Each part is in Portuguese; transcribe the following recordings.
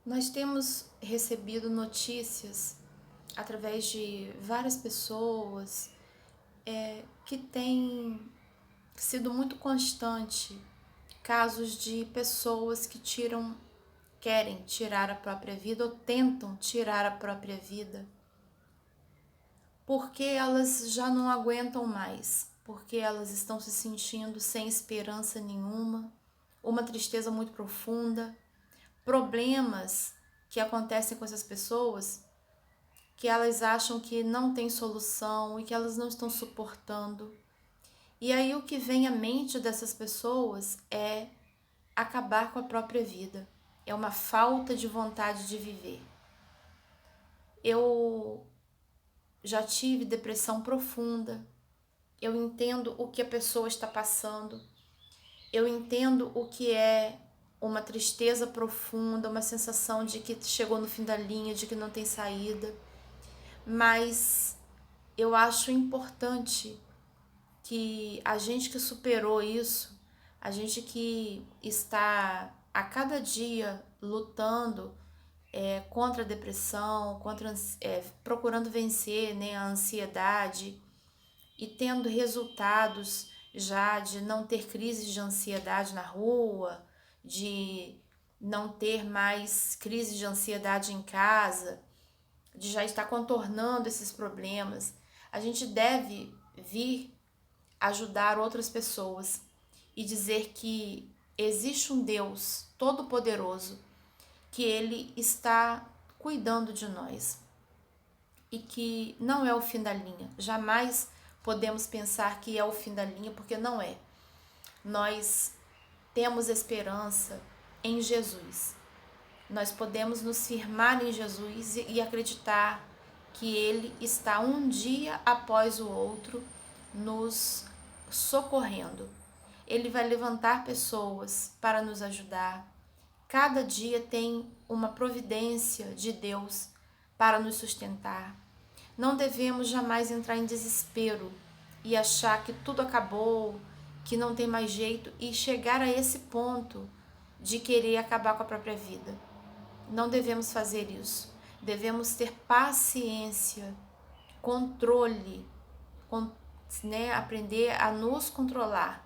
Nós temos recebido notícias através de várias pessoas que têm sido muito constante casos de pessoas que querem tirar a própria vida ou tentam tirar a própria vida porque elas já não aguentam mais, porque elas estão se sentindo sem esperança nenhuma, uma tristeza muito profunda, problemas que acontecem com essas pessoas que elas acham que não tem solução e que elas não estão suportando. E aí o que vem à mente dessas pessoas é acabar com a própria vida. É uma falta de vontade de viver. Eu já tive depressão profunda. Eu entendo o que a pessoa está passando. Eu entendo o que é uma tristeza profunda, uma sensação de que chegou no fim da linha, de que não tem saída. Mas eu acho importante que a gente que superou isso, a gente que está a cada dia lutando contra a depressão, procurando vencer, né, a ansiedade e tendo resultados já de não ter crises de ansiedade na rua, de não ter mais crises de ansiedade em casa, de já estar contornando esses problemas. A gente deve vir ajudar outras pessoas e dizer que existe um Deus todo-poderoso, que Ele está cuidando de nós e que não é o fim da linha. Jamais podemos pensar que é o fim da linha, porque não é. Nós temos esperança em Jesus. Nós podemos nos firmar em Jesus e acreditar que Ele está um dia após o outro nos socorrendo. Ele vai levantar pessoas para nos ajudar. Cada dia tem uma providência de Deus para nos sustentar. Não devemos jamais entrar em desespero e achar que tudo acabou, que não tem mais jeito e chegar a esse ponto de querer acabar com a própria vida. Não devemos fazer isso. Devemos ter paciência, controle, aprender a nos controlar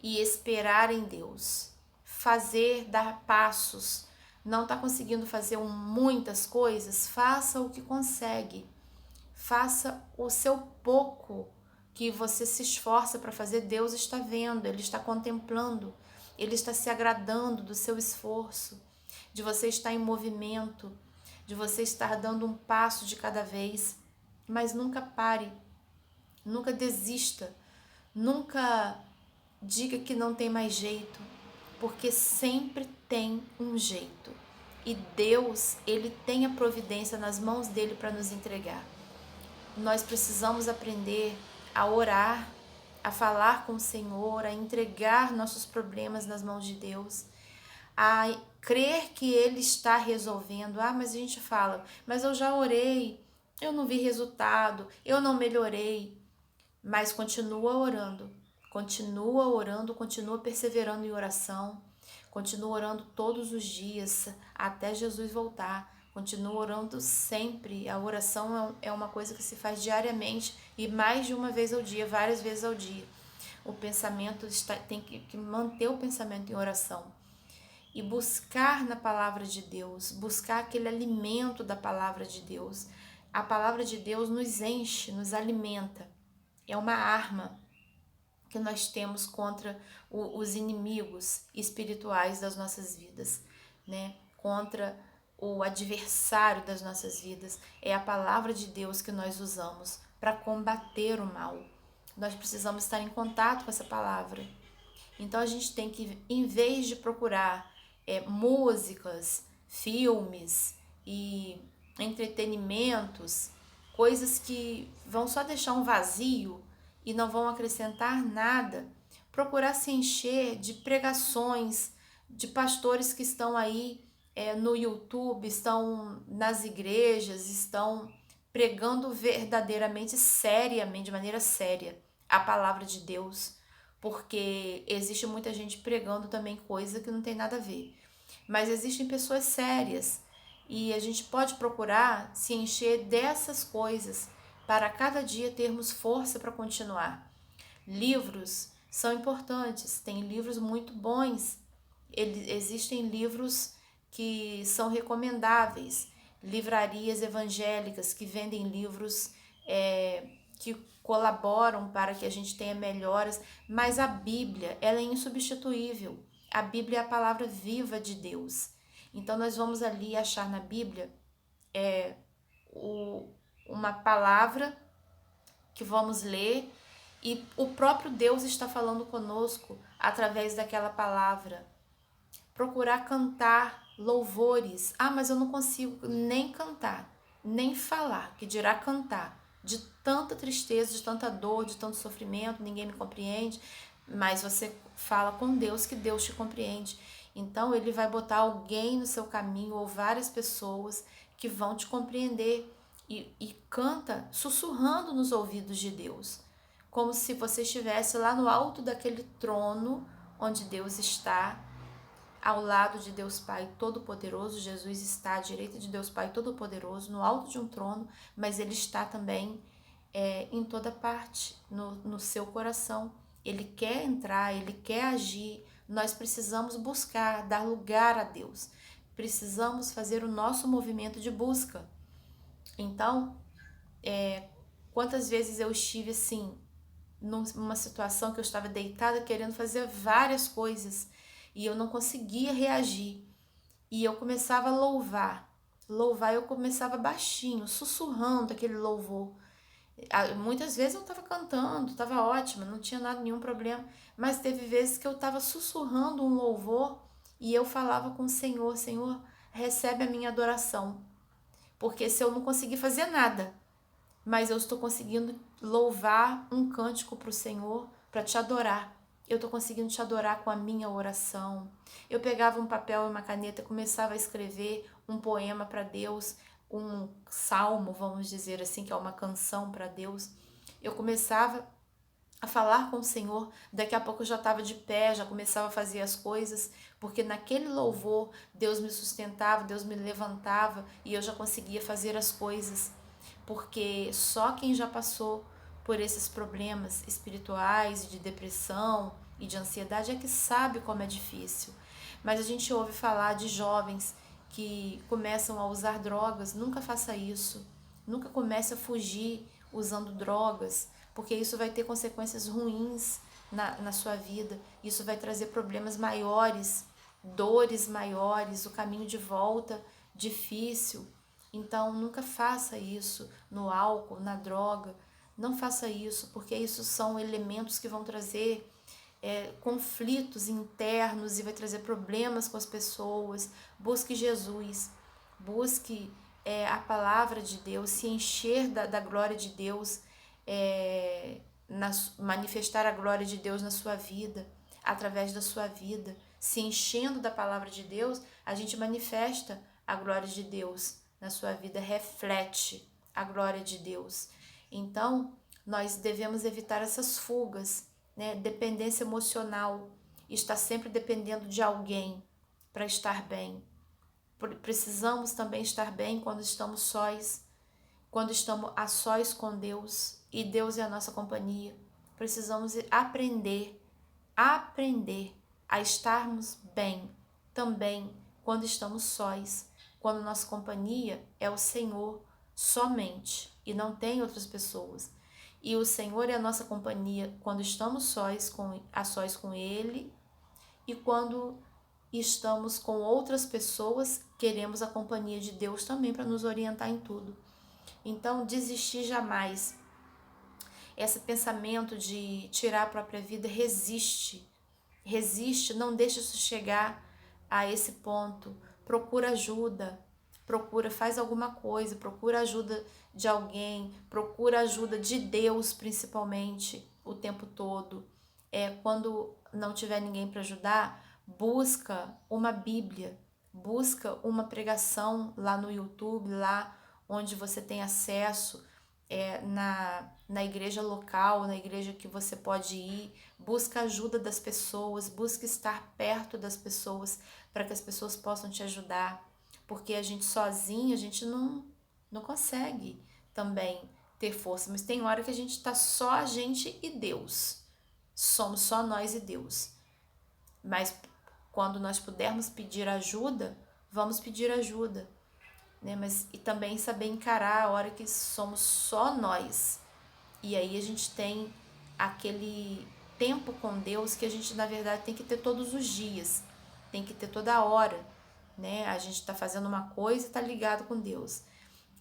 e esperar em Deus. Fazer, dar passos. Não está conseguindo fazer muitas coisas? Faça o que consegue. Faça o seu pouco que você se esforça para fazer. Deus está vendo, Ele está contemplando, Ele está se agradando do seu esforço, de você estar em movimento, de você estar dando um passo de cada vez. Mas nunca pare, nunca desista, nunca diga que não tem mais jeito, porque sempre tem um jeito. E Deus, Ele tem a providência nas mãos dele para nos entregar. Nós precisamos aprender a orar, a falar com o Senhor, a entregar nossos problemas nas mãos de Deus, a crer que Ele está resolvendo. Mas a gente fala, mas eu já orei, eu não vi resultado, eu não melhorei. Mas continua orando, continua perseverando em oração, continua orando todos os dias até Jesus voltar. Continua orando sempre. A oração é uma coisa que se faz diariamente e mais de uma vez ao dia, várias vezes ao dia. O pensamento tem que manter o pensamento em oração e buscar na palavra de Deus, buscar aquele alimento da palavra de Deus. A palavra de Deus nos enche, nos alimenta. É uma arma que nós temos contra os inimigos espirituais das nossas vidas, né? Contra o adversário das nossas vidas. É a palavra de Deus que nós usamos para combater o mal. Nós precisamos estar em contato com essa palavra. Então a gente tem que, em vez de procurar músicas, filmes e entretenimentos, coisas que vão só deixar um vazio e não vão acrescentar nada, procurar se encher de pregações, de pastores que estão aí no YouTube, estão nas igrejas, estão pregando verdadeiramente, seriamente, de maneira séria, a palavra de Deus, porque existe muita gente pregando também coisa que não tem nada a ver. Mas existem pessoas sérias E a gente pode procurar se encher dessas coisas para cada dia termos força para continuar. Livros são importantes, tem livros muito bons, existem livros que são recomendáveis, livrarias evangélicas que vendem livros que colaboram para que a gente tenha melhoras, mas a Bíblia, ela é insubstituível. A Bíblia é a palavra viva de Deus. Então nós vamos ali achar na Bíblia uma palavra que vamos ler e o próprio Deus está falando conosco através daquela palavra. Procurar cantar louvores. Ah, mas eu não consigo nem cantar, nem falar, que dirá cantar. De tanta tristeza, de tanta dor, de tanto sofrimento, ninguém me compreende. Mas você fala com Deus que Deus te compreende. Então ele vai botar alguém no seu caminho ou várias pessoas que vão te compreender e canta sussurrando nos ouvidos de Deus, como se você estivesse lá no alto daquele trono onde Deus está, ao lado de Deus Pai Todo-Poderoso. Jesus está à direita de Deus Pai Todo-Poderoso, no alto de um trono, mas Ele está também em toda parte, no seu coração. Ele quer entrar, Ele quer agir. Nós precisamos buscar, dar lugar a Deus. Precisamos fazer o nosso movimento de busca. Então, quantas vezes eu estive assim, numa situação que eu estava deitada querendo fazer várias coisas e eu não conseguia reagir. E eu começava a louvar, eu começava baixinho, sussurrando aquele louvor. Muitas vezes eu estava cantando, estava ótima, não tinha nada, nenhum problema, mas teve vezes que eu estava sussurrando um louvor e eu falava com o Senhor: Senhor, recebe a minha adoração, porque se eu não conseguir fazer nada, mas eu estou conseguindo louvar um cântico para o Senhor, para te adorar. Eu estou conseguindo te adorar com a minha oração. Eu pegava um papel e uma caneta e começava a escrever um poema para Deus, um salmo, vamos dizer assim, que é uma canção para Deus. Eu começava a falar com o Senhor, daqui a pouco eu já estava de pé, já começava a fazer as coisas, porque naquele louvor Deus me sustentava, Deus me levantava e eu já conseguia fazer as coisas. Porque só quem já passou por esses problemas espirituais, de depressão e de ansiedade é que sabe como é difícil. Mas a gente ouve falar de jovens que começam a usar drogas. Nunca faça isso. Nunca comece a fugir usando drogas, porque isso vai ter consequências ruins na sua vida. Isso vai trazer problemas maiores, dores maiores, o caminho de volta difícil. Então, nunca faça isso no álcool, na droga. Não faça isso, porque isso são elementos que vão trazer conflitos internos e vai trazer problemas com as pessoas. Busque Jesus, busque a palavra de Deus, se encher da glória de Deus, manifestar a glória de Deus na sua vida, através da sua vida. Se enchendo da palavra de Deus, a gente manifesta a glória de Deus na sua vida, reflete a glória de Deus. Então, nós devemos evitar essas fugas, né? Dependência emocional, estar sempre dependendo de alguém para estar bem. Precisamos também estar bem quando estamos sós, quando estamos a sós com Deus e Deus é a nossa companhia. Precisamos aprender a estarmos bem também quando estamos sós, quando nossa companhia é o Senhor somente e não tem outras pessoas. E o Senhor é a nossa companhia quando estamos sós com Ele e quando estamos com outras pessoas, queremos a companhia de Deus também para nos orientar em tudo. Então, desistir jamais. Esse pensamento de tirar a própria vida, resiste, não deixe isso chegar a esse ponto. Procura ajuda, faz alguma coisa, procura ajuda de alguém, procura ajuda de Deus principalmente o tempo todo. Quando não tiver ninguém para ajudar, busca uma Bíblia, busca uma pregação lá no YouTube, lá onde você tem acesso, na igreja local, na igreja que você pode ir. Busca ajuda das pessoas, busca estar perto das pessoas para que as pessoas possam te ajudar. porque a gente sozinho, a gente não consegue também ter força, mas tem hora que a gente tá só a gente e Deus, somos só nós e Deus, mas quando nós pudermos pedir ajuda, vamos pedir ajuda, né? Mas e também saber encarar a hora que somos só nós, e aí a gente tem aquele tempo com Deus que a gente na verdade tem que ter todos os dias, tem que ter toda hora, né? A gente está fazendo uma coisa e está ligado com Deus.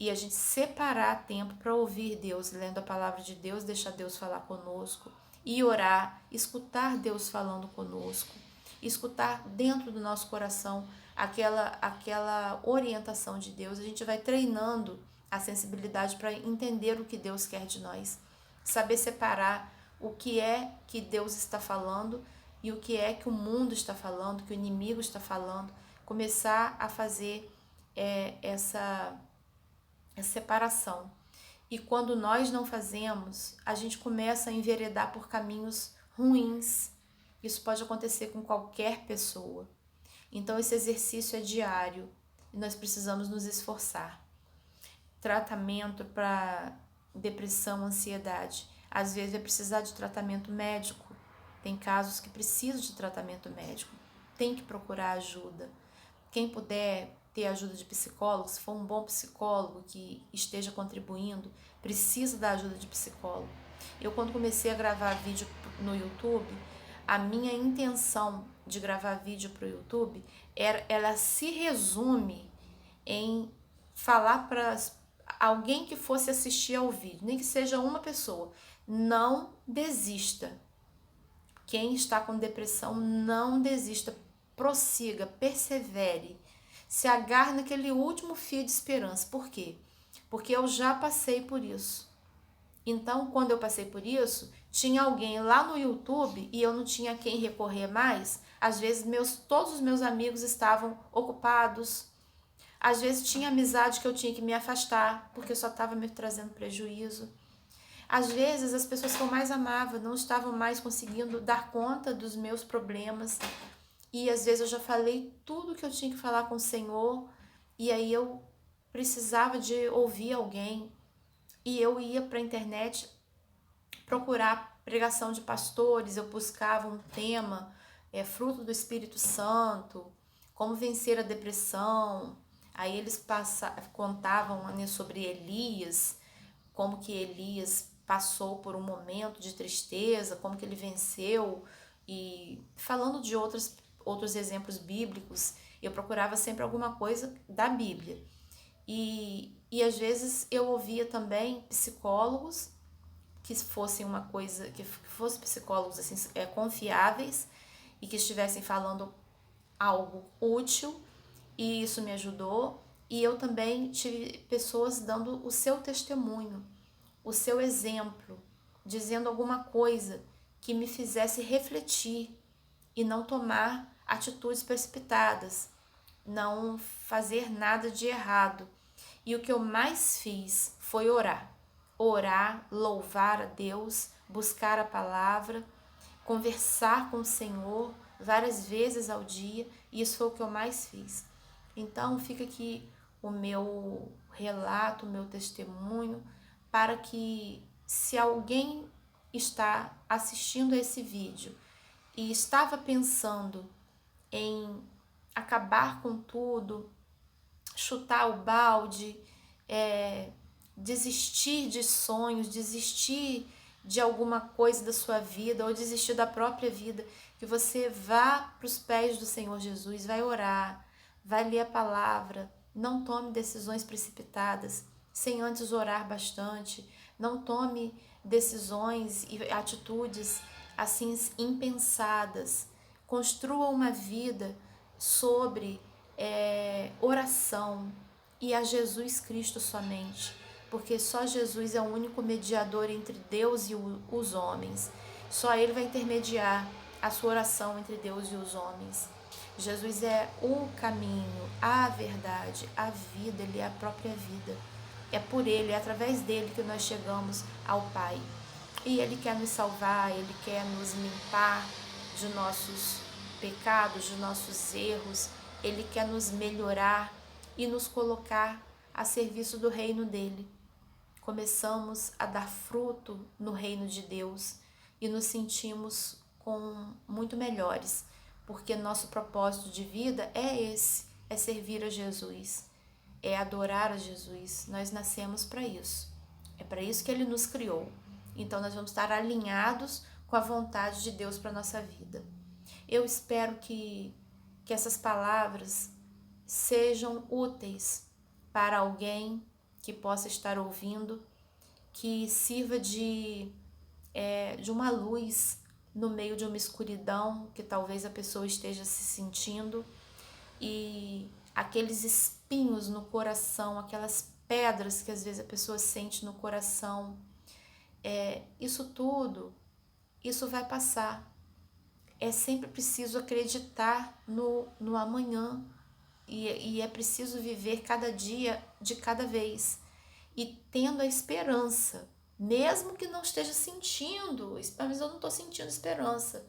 E a gente separar tempo para ouvir Deus, lendo a palavra de Deus, deixar Deus falar conosco e orar, escutar Deus falando conosco, escutar dentro do nosso coração aquela orientação de Deus. A gente vai treinando a sensibilidade para entender o que Deus quer de nós, saber separar o que é que Deus está falando e o que é que o mundo está falando, que o inimigo está falando, começar a fazer essa separação. E quando nós não fazemos, a gente começa a enveredar por caminhos ruins. Isso pode acontecer com qualquer pessoa. Então esse exercício é diário e nós precisamos nos esforçar. Tratamento para depressão, ansiedade. Às vezes vai precisar de tratamento médico. Tem casos que precisam de tratamento médico. Tem que procurar ajuda. Quem puder ter ajuda de psicólogo, se for um bom psicólogo que esteja contribuindo, precisa da ajuda de psicólogo. Eu, quando comecei a gravar vídeo no YouTube, a minha intenção de gravar vídeo para o YouTube, ela se resume em falar para alguém que fosse assistir ao vídeo, nem que seja uma pessoa, não desista. Quem está com depressão, não desista, prossiga, persevere, se agarre naquele último fio de esperança. Por quê? Porque eu já passei por isso. Então, quando eu passei por isso, tinha alguém lá no YouTube e eu não tinha quem recorrer mais. Às vezes, todos os meus amigos estavam ocupados. Às vezes, tinha amizade que eu tinha que me afastar, porque só estava me trazendo prejuízo. Às vezes, as pessoas que eu mais amava não estavam mais conseguindo dar conta dos meus problemas. E às vezes eu já falei tudo que eu tinha que falar com o Senhor, e aí eu precisava de ouvir alguém, e eu ia para a internet procurar pregação de pastores, eu buscava um tema, fruto do Espírito Santo, como vencer a depressão. Aí eles contavam, né, sobre Elias, como que Elias passou por um momento de tristeza, como que ele venceu, e falando de outros exemplos bíblicos, eu procurava sempre alguma coisa da Bíblia. E às vezes eu ouvia também psicólogos que fossem que fossem psicólogos assim, confiáveis e que estivessem falando algo útil, e isso me ajudou. E eu também tive pessoas dando o seu testemunho, o seu exemplo, dizendo alguma coisa que me fizesse refletir e não tomar atitudes precipitadas, não fazer nada de errado. E o que eu mais fiz foi orar. Orar, louvar a Deus, buscar a palavra, conversar com o Senhor várias vezes ao dia, e isso foi o que eu mais fiz. Então fica aqui o meu relato, o meu testemunho, para que, se alguém está assistindo a esse vídeo e estava pensando em acabar com tudo, chutar o balde, desistir de sonhos, desistir de alguma coisa da sua vida ou desistir da própria vida, que você vá para os pés do Senhor Jesus, vai orar, vai ler a palavra, não tome decisões precipitadas sem antes orar bastante, não tome decisões e atitudes assim impensadas. Construa uma vida sobre oração e a Jesus Cristo somente, porque só Jesus é o único mediador entre Deus e os homens. Só Ele vai intermediar a sua oração entre Deus e os homens. Jesus é o caminho, a verdade, a vida, Ele é a própria vida. É por Ele, é através dEle que nós chegamos ao Pai. E Ele quer nos salvar, Ele quer nos limpar de nossos pecados, de nossos erros. Ele quer nos melhorar e nos colocar a serviço do reino dele. Começamos a dar fruto no reino de Deus e nos sentimos muito melhores, porque nosso propósito de vida é esse, é servir a Jesus, é adorar a Jesus. Nós nascemos para isso, é para isso que ele nos criou. Então nós vamos estar alinhados com a vontade de Deus para a nossa vida. Eu espero que essas palavras sejam úteis para alguém que possa estar ouvindo, que sirva de uma luz no meio de uma escuridão que talvez a pessoa esteja se sentindo, e aqueles espinhos no coração, aquelas pedras que às vezes a pessoa sente no coração, isso tudo, isso vai passar. É sempre preciso acreditar no amanhã, e é preciso viver cada dia de cada vez, e tendo a esperança, mesmo que não esteja sentindo, mas eu não estou sentindo esperança,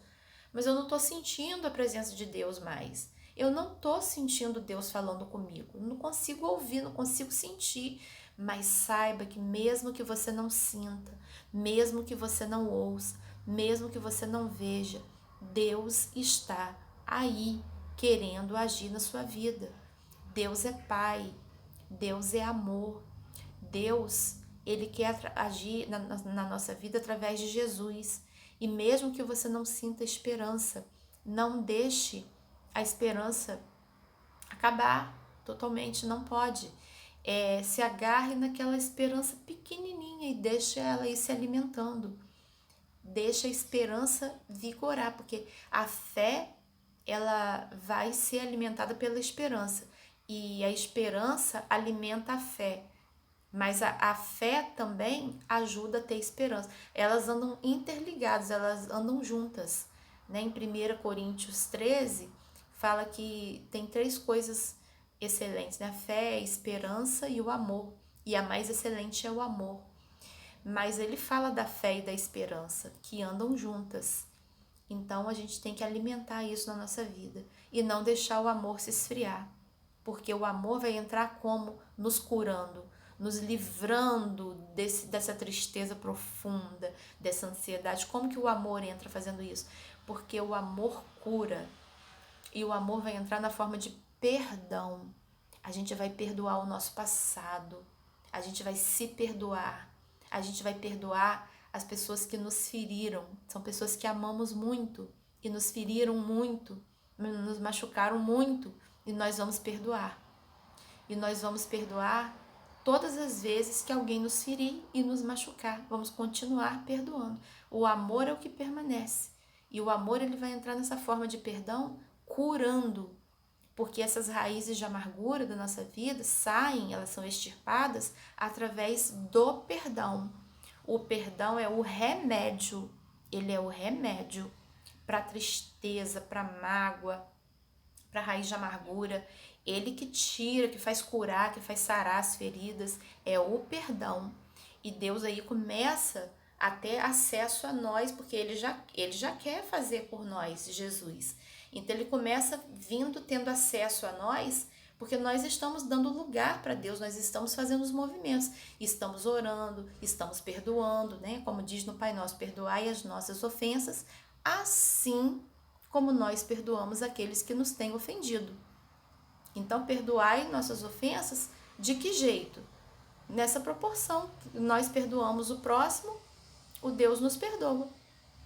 mas eu não estou sentindo a presença de Deus mais, eu não estou sentindo Deus falando comigo, não consigo ouvir, não consigo sentir, mas saiba que mesmo que você não sinta, mesmo que você não ouça, mesmo que você não veja, Deus está aí querendo agir na sua vida. Deus é Pai, Deus é amor, Deus, ele quer agir na nossa vida através de Jesus. E mesmo que você não sinta esperança, não deixe a esperança acabar totalmente, não pode. Se agarre naquela esperança pequenininha e deixe ela ir se alimentando. Deixa a esperança vigorar, porque a fé, ela vai ser alimentada pela esperança, e a esperança alimenta a fé, mas a fé também ajuda a ter esperança. Elas andam interligadas, elas andam juntas, né? Em 1 Coríntios 13 fala que tem 3 coisas excelentes, né? A fé, a esperança e o amor, e a mais excelente é o amor. Mas ele fala da fé e da esperança, que andam juntas. Então a gente tem que alimentar isso na nossa vida e não deixar o amor se esfriar, porque o amor vai entrar como? Nos curando, nos livrando dessa tristeza profunda, dessa ansiedade. Como que o amor entra fazendo isso? Porque o amor cura, e o amor vai entrar na forma de perdão. A gente vai perdoar o nosso passado, a gente vai se perdoar. A gente vai perdoar as pessoas que nos feriram. São pessoas que amamos muito e nos feriram muito, nos machucaram muito, e nós vamos perdoar. E nós vamos perdoar todas as vezes que alguém nos ferir e nos machucar. Vamos continuar perdoando. O amor é o que permanece. E o amor, ele vai entrar nessa forma de perdão, curando. Porque essas raízes de amargura da nossa vida saem, elas são extirpadas através do perdão. O perdão é o remédio, ele é o remédio para a tristeza, para a mágoa, para a raiz de amargura. Ele que tira, que faz curar, que faz sarar as feridas, é o perdão. E Deus aí começa a ter acesso a nós, porque ele já quer fazer por nós, Jesus. Então ele começa tendo acesso a nós, porque nós estamos dando lugar para Deus, nós estamos fazendo os movimentos, estamos orando, estamos perdoando, né? Como diz no Pai Nosso, perdoai as nossas ofensas, assim como nós perdoamos aqueles que nos têm ofendido. Então perdoai nossas ofensas de que jeito? Nessa proporção, nós perdoamos o próximo, o Deus nos perdoa.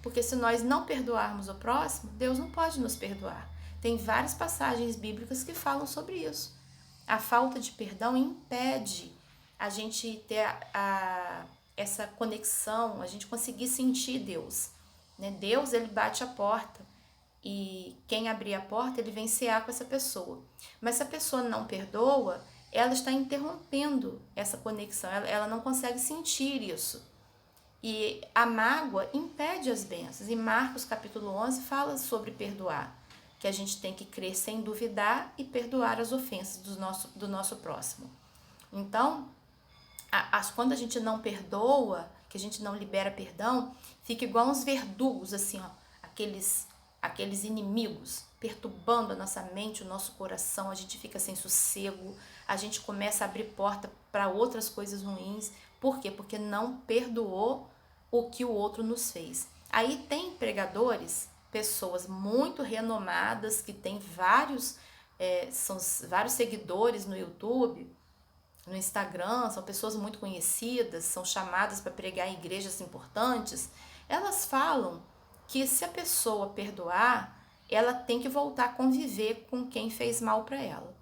Porque se nós não perdoarmos o próximo, Deus não pode nos perdoar. Tem várias passagens bíblicas que falam sobre isso. A falta de perdão impede a gente ter essa conexão, a gente conseguir sentir Deus. Né? Deus, ele bate a porta, e quem abrir a porta, ele vem cear com essa pessoa. Mas se a pessoa não perdoa, ela está interrompendo essa conexão, ela não consegue sentir isso. E a mágoa impede as bênçãos. E Marcos capítulo 11 fala sobre perdoar, que a gente tem que crer sem duvidar e perdoar as ofensas do nosso próximo. Então, quando a gente não perdoa, que a gente não libera perdão, fica igual uns verdugos, assim, ó, aqueles inimigos perturbando a nossa mente, o nosso coração, a gente fica sem sossego, a gente começa a abrir porta para outras coisas ruins. Por quê? Porque não perdoou o que o outro nos fez. Aí tem pregadores, pessoas muito renomadas, que têm são vários seguidores no YouTube, no Instagram, são pessoas muito conhecidas, são chamadas para pregar em igrejas importantes. Elas falam que se a pessoa perdoar, ela tem que voltar a conviver com quem fez mal para ela.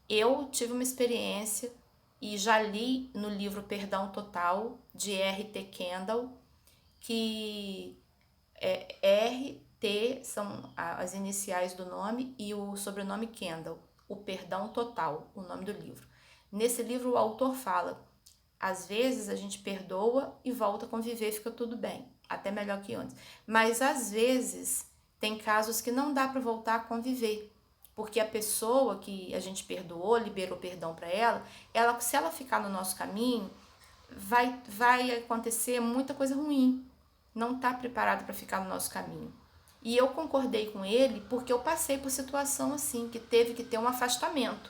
Eu tive uma experiência e já li no livro Perdão Total, de R.T. Kendall, que R.T. são as iniciais do nome e o sobrenome Kendall, o Perdão Total, o nome do livro. Nesse livro o autor fala, às vezes a gente perdoa e volta a conviver e fica tudo bem, até melhor que antes. Mas às vezes tem casos que não dá para voltar a conviver, porque a pessoa que a gente perdoou, liberou perdão para ela, se ela ficar no nosso caminho, vai acontecer muita coisa ruim. Não está preparado para ficar no nosso caminho. E eu concordei com ele porque eu passei por situação assim, que teve que ter um afastamento.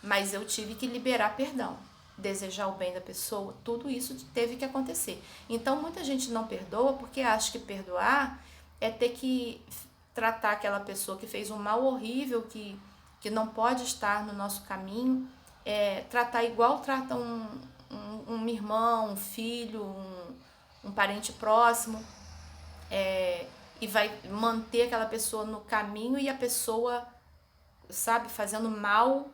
Mas eu tive que liberar perdão, desejar o bem da pessoa, tudo isso teve que acontecer. Então muita gente não perdoa porque acha que perdoar é ter que tratar aquela pessoa que fez um mal horrível, que não pode estar no nosso caminho, tratar igual trata um irmão, um filho, um parente próximo, e vai manter aquela pessoa no caminho e a pessoa, sabe, fazendo mal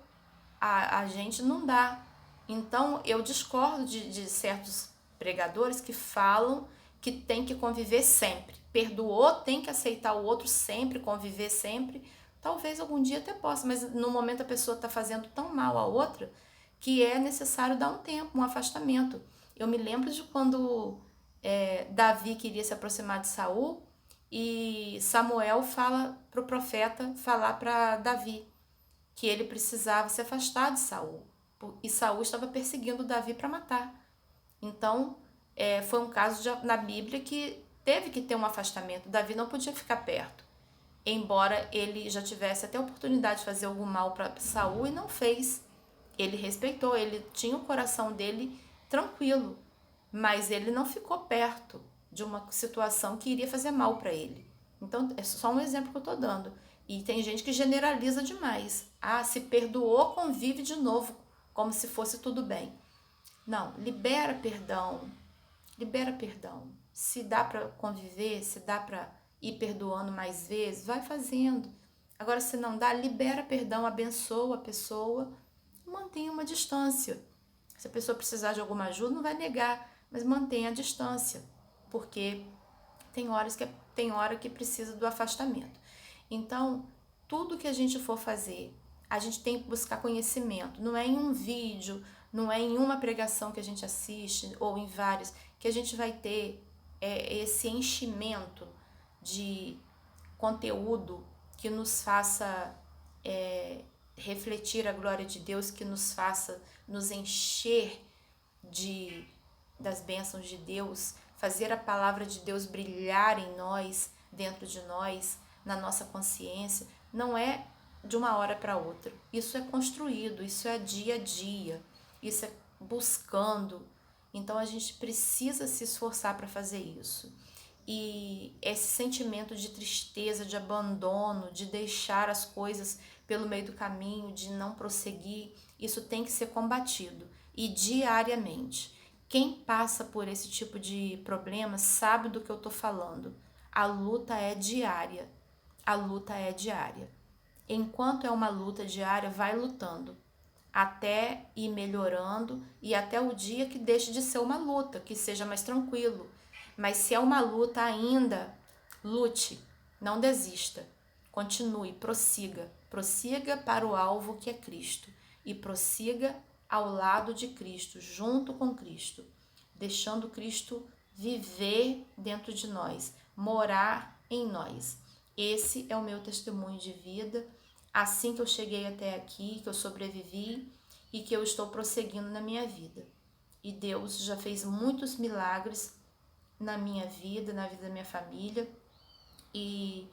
a gente, não dá. Então eu discordo de certos pregadores que falam que tem que conviver sempre. Perdoou, tem que aceitar o outro sempre, conviver sempre. Talvez algum dia até possa, mas no momento a pessoa está fazendo tão mal a outra que é necessário dar um tempo, um afastamento. Eu me lembro de quando Davi queria se aproximar de Saul e Samuel fala para o profeta falar para Davi que ele precisava se afastar de Saul, e Saul estava perseguindo Davi para matar. Então, foi um caso na Bíblia que teve que ter um afastamento. Davi não podia ficar perto, embora ele já tivesse até a oportunidade de fazer algum mal para Saul e não fez. Ele respeitou, ele tinha o coração dele tranquilo, mas ele não ficou perto de uma situação que iria fazer mal para ele. Então, é só um exemplo que eu estou dando. E tem gente que generaliza demais. Se perdoou, convive de novo, como se fosse tudo bem. Não, libera perdão. Libera perdão. Se dá para conviver, se dá para ir perdoando mais vezes, vai fazendo. Agora, se não dá, libera perdão, abençoa a pessoa, mantenha uma distância. Se a pessoa precisar de alguma ajuda, não vai negar, mas mantenha a distância, porque tem hora que precisa do afastamento. Então, tudo que a gente for fazer, a gente tem que buscar conhecimento. Não é em um vídeo, não é em uma pregação que a gente assiste, ou em vários, que a gente vai ter esse enchimento de conteúdo que nos faça refletir a glória de Deus, que nos faça nos encher das bênçãos de Deus, fazer a palavra de Deus brilhar em nós, dentro de nós, na nossa consciência. Não é de uma hora para outra. Isso é construído, isso é dia a dia, isso é buscando. Então a gente precisa se esforçar para fazer isso. E esse sentimento de tristeza, de abandono, de deixar as coisas pelo meio do caminho, de não prosseguir, isso tem que ser combatido, e diariamente. Quem passa por esse tipo de problema sabe do que eu estou falando. A luta é diária. A luta é diária. Enquanto é uma luta diária, vai lutando até ir melhorando e até o dia que deixe de ser uma luta, que seja mais tranquilo. Mas se é uma luta ainda, lute, não desista. Continue, prossiga. Prossiga para o alvo que é Cristo. E prossiga ao lado de Cristo, junto com Cristo, deixando Cristo viver dentro de nós, morar em nós. Esse é o meu testemunho de vida, assim que eu cheguei até aqui, que eu sobrevivi e que eu estou prosseguindo na minha vida. E Deus já fez muitos milagres na minha vida, na vida da minha família, e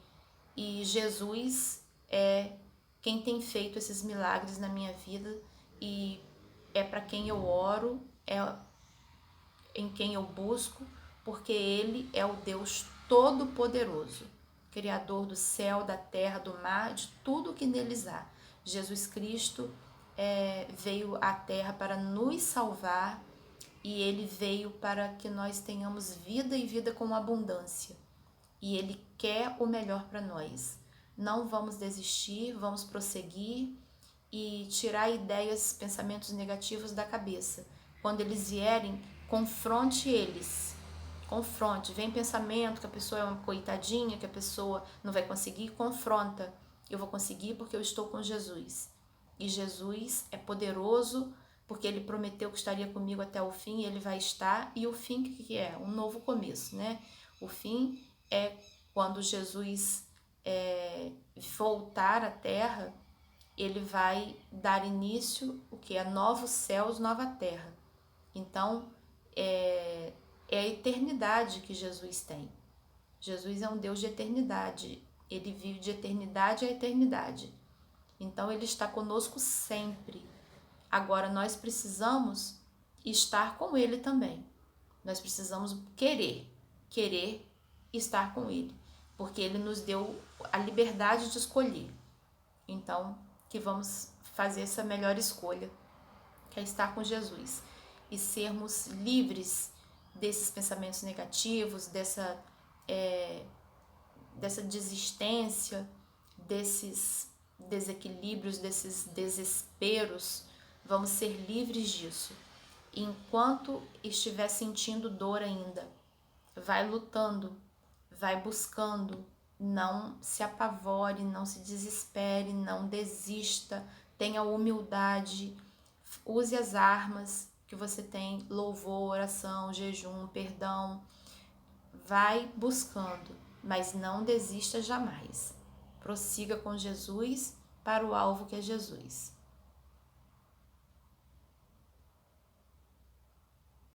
Jesus é quem tem feito esses milagres na minha vida e é para quem eu oro, é em quem eu busco, porque Ele é o Deus Todo-Poderoso, Criador do céu, da terra, do mar, de tudo que neles há. Jesus Cristo veio à terra para nos salvar e Ele veio para que nós tenhamos vida e vida com abundância. E Ele quer o melhor para nós. Não vamos desistir, vamos prosseguir e tirar ideias, pensamentos negativos da cabeça. Quando eles vierem, confronte eles. Confronte. Vem pensamento que a pessoa é uma coitadinha, que a pessoa não vai conseguir, confronta. Eu vou conseguir porque eu estou com Jesus. E Jesus é poderoso porque Ele prometeu que estaria comigo até o fim e Ele vai estar. E o fim que é? Um novo começo, né? O fim é quando Jesus voltar à terra, Ele vai dar início o que é novos céus, nova terra. Então é a eternidade que Jesus tem. Jesus é um Deus de eternidade. Ele vive de eternidade a eternidade. Então Ele está conosco sempre. Agora nós precisamos estar com Ele também. Nós precisamos querer estar com Ele, porque Ele nos deu a liberdade de escolher. Então, que vamos fazer essa melhor escolha, que é estar com Jesus e sermos livres desses pensamentos negativos, dessa desistência, desses desequilíbrios, desses desesperos. Vamos ser livres disso. E enquanto estiver sentindo dor ainda, vai lutando, vai buscando, não se apavore, não se desespere, não desista, tenha humildade, use as armas que você tem, louvor, oração, jejum, perdão, vai buscando, mas não desista jamais. Prossiga com Jesus para o alvo que é Jesus.